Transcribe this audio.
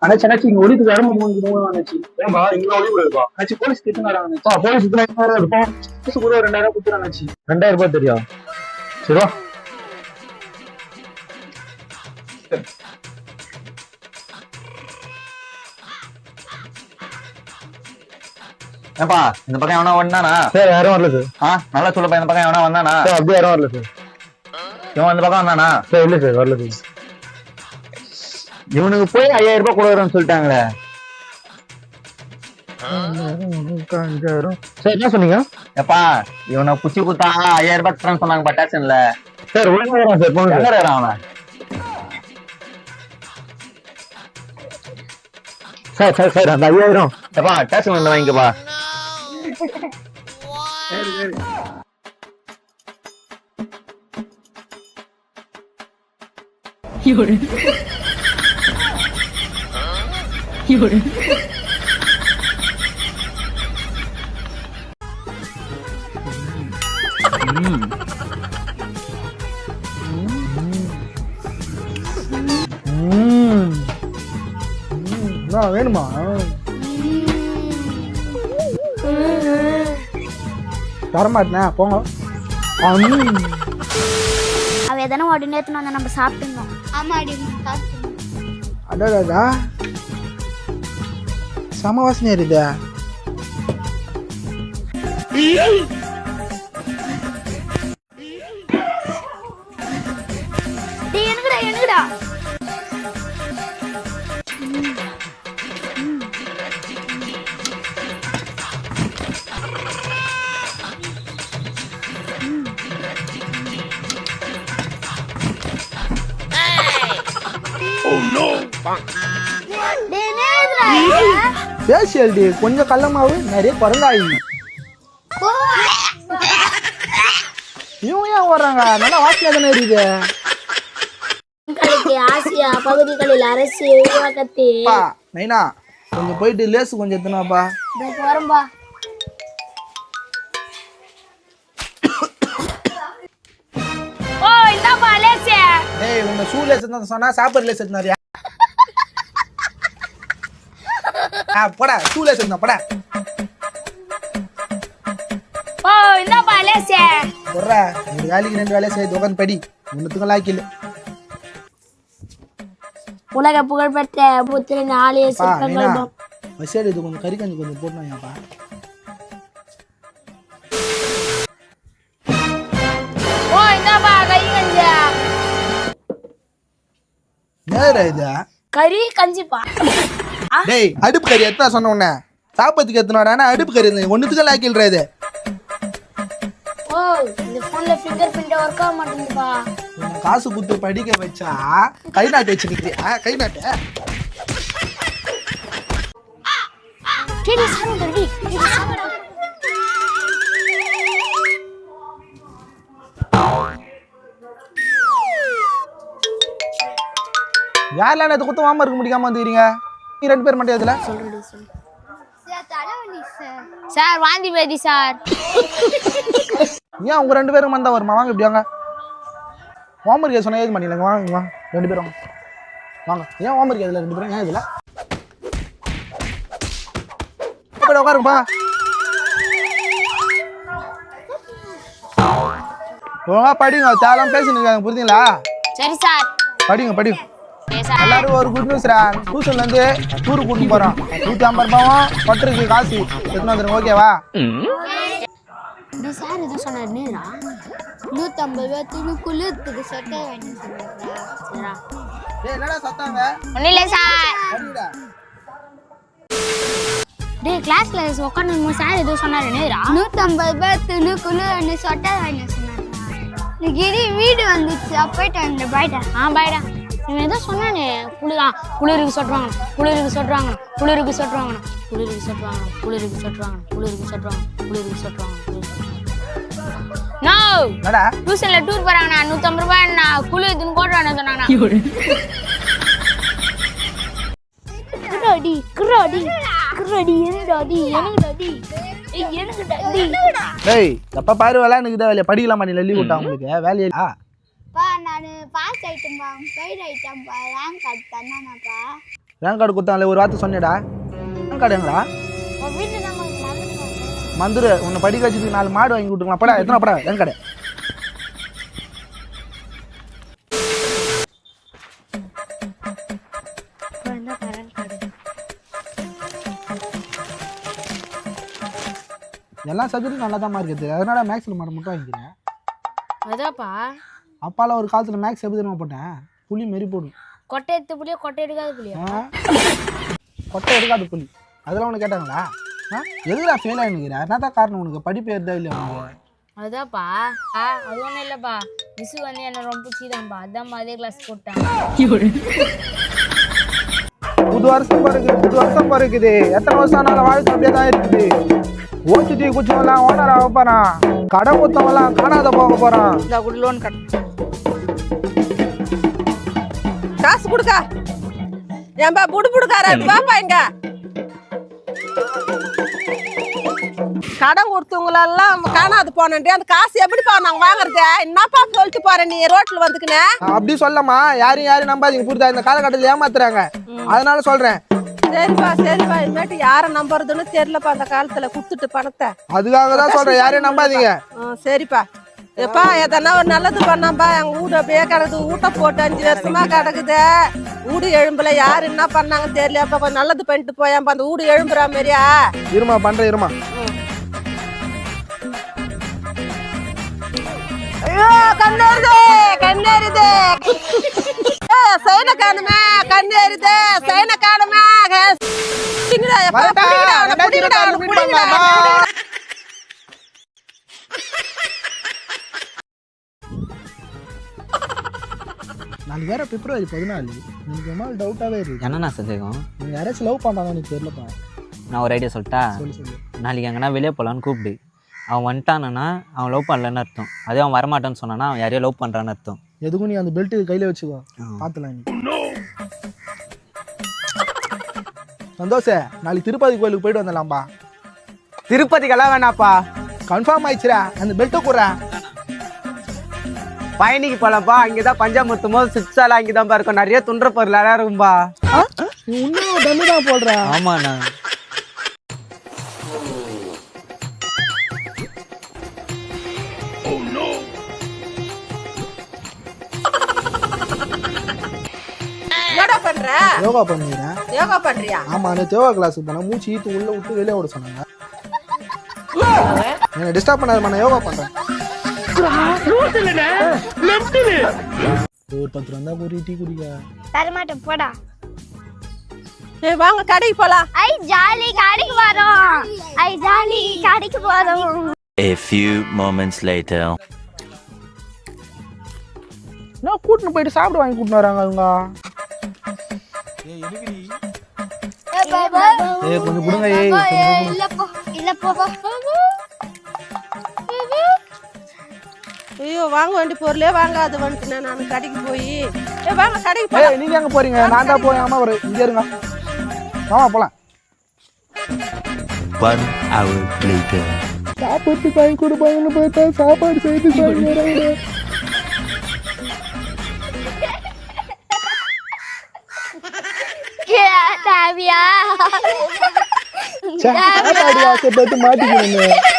அண்ணாச்சி அண்ணாச்சி இங்க ஒளிக்கு வர மூணு அண்ணாச்சி ஏன்பா இங்க ஒளி விடுப்பா அண்ணாச்சி போலீஸ் திட்டுனாராங்க போலீஸ் இருப்போம் கூட 2000 கொடுத்துறாங்க அண்ணாச்சி 2000 ரூபாய் தெரியும் சரிவா ஏப்பா இந்த பக்கம் எவனா வந்தானா சார் யாரும் வரல சார் நல்லா சொல்லப்பா இந்த பக்கம் எவனா வந்தானா சார் அப்படியே யாரும் வரல சார் இவன் இந்த பக்கம் வந்தானா சார் இல்ல சார் வரல சார் இவனுக்கு போய் 5000 ரூபாய் கொடுக்குறேன்னு சொல்லிட்டாங்களே சார் என்ன சொன்னீங்க எப்பா இவனை குச்சி குத்தா 5000 ரூபாய் தரேன்னு சொன்னாங்க ஸ்டேஷன்ல சார் ஒழுங்கா வரான் சார் போங்க எங்க இருக்கான் அவன் சார் சார் சார் அந்த 5000 எப்பா ஸ்டேஷன் வந்து வாங்கிக்கப்பா வேணுமா தரமாட்டேன் போங்க அவ எதனா உடனே எடுத்துன்னு வந்து நம்ம சாப்பிட்டுருந்தோம். ஆமாடி அடடா சம வாசனை இருக்குதா எனக்குடா ஃபேஷியல் டே கொஞ்சம் கள்ளமாவு நிறைய குரங்காயி இவங்க ஏன் வர்றாங்க நல்லா வாசனை தானே இருக்குது ஆசியா பகுதிகளில் அரசு உருவாக்கத்தை நைனா கொஞ்சம் போயிட்டு லேசு கொஞ்சம் எத்தனாப்பா வரம்பா ஓ இந்தாப்பா லேசு ஏய் உன்னை ஷூ லேஸ் தான் சொன்னா சாப்பர் லேஸ் எத்தனாரியா போடா ஷூ லேஸ் எத்தனா போடா ஓ இந்தாப்பா லேசு போடுறா ஒரு வேலைக்கு 2 வேலையை செய்து உட்காந்து படி ஒன்றுத்துக்கும் லாய்க்கில்லை உலக புகழ்பெற்ற புத்திரன் ஆலய சிற்பங்கள் வசேடு இது கொஞ்சம் கறி கஞ்சி கொஞ்சம் போடணும்ப்பா ஓ இந்தாப்பா கறி கஞ்சி நேரா இது கறி கஞ்சிப்பா டேய் அடுப்பு கறி எத்தனை சொன்ன உடனே சாப்பத்துக்கு எத்தனோடானா அடுப்பு கறி ஒன்றுத்துக்கும் லாய்க்கில்ற இது ஓ இந்த போன்ல ஃபிங்கர் பிரிண்ட் ஒர்க் ஆக மாட்டேங்குதுப்பா காசு குத்து படிக்க வச்சா கை நாட்டு வச்சுக்கிட்டியா கை நாட்டு டேடி சார் ரெடி யாரெல்லாம் நேற்று குத்து வாம இருக்க முடியாம வந்துக்கிறீங்க நீ 2 பேர் மட்டும் இதுல சார் வாந்தி பேதி சார் ஏன் உங்க 2 பேரும் வந்தா வருமா வாங்க இப்படி வாங்க ஹோம்ஒர்க் சொன்னா ஏது மாட்டீங்க வாங்க வாங்க 2 பேரும் வாங்க ஏன் ஹோம்ஒர்க் இதுல 2 பேரும் ஏன் இதுல போய் உட்காருப்பா ஒழுங்கா படிங்க தேவலாம் பேசினுங்க புரியுதுங்களா சரி சார் படிங்க படிங்க எல்லாரும் ஒரு குட் நியூஸ்ரா டியூஷன்ல இருந்து டூர் கூட்டிட்டு போறோம் 150 ரூபாயும் பட்டருக்கு காசு எடுத்துன்னு வந்துருங்க ஓகேவா சார் இது சொன்னார் நீரா 150 ரூபா துணுக்குள்ளுக்கு சட்டை வாங்கி சொன்னாரா டேய் என்னடா சத்தாங்க ஒண்ணு இல்ல சார் படிடா டேய் கிளாஸ்ல உட்கார்ந்து சார் இது சொன்னார் நீரா 150 ரூபா துணுக்குள்ள சட்டை வாங்கி சொன்னாரா நீ வீடு வந்துச்சு போயிட்டு வந்து பாய்டா இவன் ஏதோ சொன்னானே குளிருக்கு சொட்டுவாங்க குளிருக்கு சொட்டுவாங்க குளிருக்கு சொட்டுவாங்க குளிருக்கு சொட்டுவாங்க குளிருக்கு சொட்டுவாங்க குளிருக்கு சொட்டுவாங்க குளிருக்கு சொட்டுவாங்க நோ என்னடா டியூஷன்ல டூர் போறாங்க 150 ரூபாய் நான் குளிருதுன்னு போடுறானே சொன்னாங்க குரோடி குரோடி குரோடி என்னடாடி எனக்குடாடி எனக்குடாடி டேய் எப்ப பாரு விளையாடுக்குதா வேலைய படிக்கலாமா நீ லீவ் விட்டா உங்களுக்கு வேலையா நான் பாஸ் ஆயிட்டேன்பா ஃபெயில் ஆயிட்டேன்பா ரேங்க் கார்டு தந்தானப்பா ரேங்க் கார்டு கொடுத்தாங்களே ஒரு வார்த்தை சொன்னேடா. ரேங்க் கார்டு எங்கடா? உன் வீட்டுல தான் மந்துரு உன்னை படிக்க வச்சதுக்கு 4 மாடு வாங்கி விட்டுருக்கலாம். படா எத்தனை படா ரேங்க் கார்டு? எல்லா சப்ஜெக்டும் நல்லா தான் மார்க் எடுத்து. அதனால மேக்ஸில் மட்டும் வாங்கிக்கிறேன். அதாப்பா அப்பால ஒரு காலத்தில் மேக்ஸ் எப்படி தெரியுமா போட்டேன்? புளி மாரி போடும். கொட்டை எடுத்து புளியா கொட்டை எடுக்காத புளியா? கொட்டை எடுக்காத புளி. அதெல்லாம் உனக்கு கேட்டாங்களா? எதுல ஃபெயில் ஆகினுக்கிறேன்? என்ன தான் காரணம் உனக்கு? படிப்பு ஏறுதா இல்லையா உனக்கு? அதாப்பா அது ஒன்றும் இல்லைப்பா. மிஸ் வந்து என்ன ரொம்ப பிடிச்சிதான்ப்பா. அதான் அதே கிளாஸ் போட்டாங்க. புது வருஷம் பிறகுது. எத்தனை வருஷம் ஆனாலும் வாழ்க்கை அப்படியே தான் இருக்குது. ஓசிட்டி குச்சவெல்லாம் ஓனர் ஆக போறான். கடை குத்தவெல்லாம் காணாத போக போறான். இந்த குடி லோன் கட்ட காசு கொடுக்க ஏன்பா புடுக்கார பாப்பா இங்க கடன் கொடுத்தவங்களெல்லாம் காணாது போனே. அந்த காசு எப்படிப்பா நாங்க வாங்குறது? என்னப்பா சொல்லிட்டு போற நீ ரோட்ல வந்துக்குன்னு? அப்படி சொல்லமா, யாரையும் நம்பாதீங்க. புரியுதா? இந்த காலகட்டத்தில் ஏமாத்துறாங்க. அதனால சொல்றேன். சரிப்பா இனிமேட்டு யாரை நம்புறதுன்னு தெரியலப்பா. அந்த காலத்துல குடுத்துட்டு பணத்தை. அதுக்காக தான் சொல்றேன், யாரையும் நம்பாதீங்க. சரிப்பா. எப்பா எதனா ஒரு நல்லது பண்ணாம்பா. எங்க வீடு அப்படியே கிடக்குது. வீட்டை போட்டு 5 வருஷமா கிடக்குது. வீடு எழும்புல யாரு என்ன பண்ணாங்க தெரியலப்பா. கொஞ்சம் நல்லது பண்ணிட்டு போயாம்பா. அந்த வீடு எழும்புறா மாதிரியா? இருமா பண்றேன் இருமா. ஐயோ கண்ணேறுது சைன காணுமே. கண்ணேறுது சைன காணுமே. நாளைக்கு வேற பிப்ரவரி 14. எனக்கு ரொம்ப டவுட்டாவே இருக்கு. என்னண்ணா சந்தேகம்? நீங்க யாராச்சும் லவ் பண்றாங்க எனக்கு தெரியலப்பா. நான் ஒரு ஐடியா சொல்லிட்டா? சொல்லு. நாளைக்கு எங்கன்னா வெளியே போகலான்னு கூப்பிடு. அவன் வந்துட்டானா அவன் லவ் பண்ணலன்னு அர்த்தம். அதே அவன் வரமாட்டான்னு சொன்னானா அவன் யாரையோ லவ் பண்ணுறான்னு அர்த்தம். எதுக்கும் நீ அந்த பெல்ட் கையில வச்சுக்கோ. பார்த்துலாம் நீ. சந்தோஷ நாளைக்கு திருப்பதி கோயிலுக்கு போயிட்டு வந்துடலாம்பா. திருப்பதிக்கெல்லாம் வேணாப்பா. கன்ஃபார்ம் ஆயிடுச்சுரா. அந்த பெல்ட்டை கூடுறா. பயணிக்கு போலப்பா. அங்கேதான் பஞ்சாமத்தும் போது சுற்றாலாம் அங்கேதான் இருக்கும். நிறைய துன்ற பொருள் எல்லாம் இருக்கும்பா. நீ இன்னும் டம்மி தான் போடுற. ஆமாண்ணா. யோகா பண்ணுறேன். யோகா பண்றியா? ஆமா, நான் யோகா கிளாஸுக்கு போனேன். மூச்சு ஈத்து உள்ள விட்டு வெளியே விட சொன்னாங்க. என்ன டிஸ்டர்ப் பண்ணாதமா, நான் யோகா பண்றேன். ஒரு 10 ரூபா ஒரு டீ குடிக்க தரமாட்டேன் போடா. வாங்க கடைக்கு போலாம். ஐ ஜாலி கடைக்கு போறோம். A few moments later. நான் கூட்டின்னு போயிட்டு சாப்பிட வாங்கி கூட்டின்னு வராங்க அவங்க. கொஞ்சம் கொடுங்க. ஐயோ வாங்க வேண்டிய பொருளே வாங்காது வந்துட்டேன் நான் கடைக்கு போய். வாங்க கடைக்கு போய். நீங்க எங்க போறீங்க? நான் தான் போய். ஆமா இங்க இருங்க. ஆமா போலாம். 1 hour later. சாப்பாடு வாங்கி கொடுப்பாங்கன்னு பார்த்தா சாப்பாடு செய்து சாப்பிடுறாங்க. சாப்பாடு ஆசைப்பட்டு மாட்டிக்கிறேன்.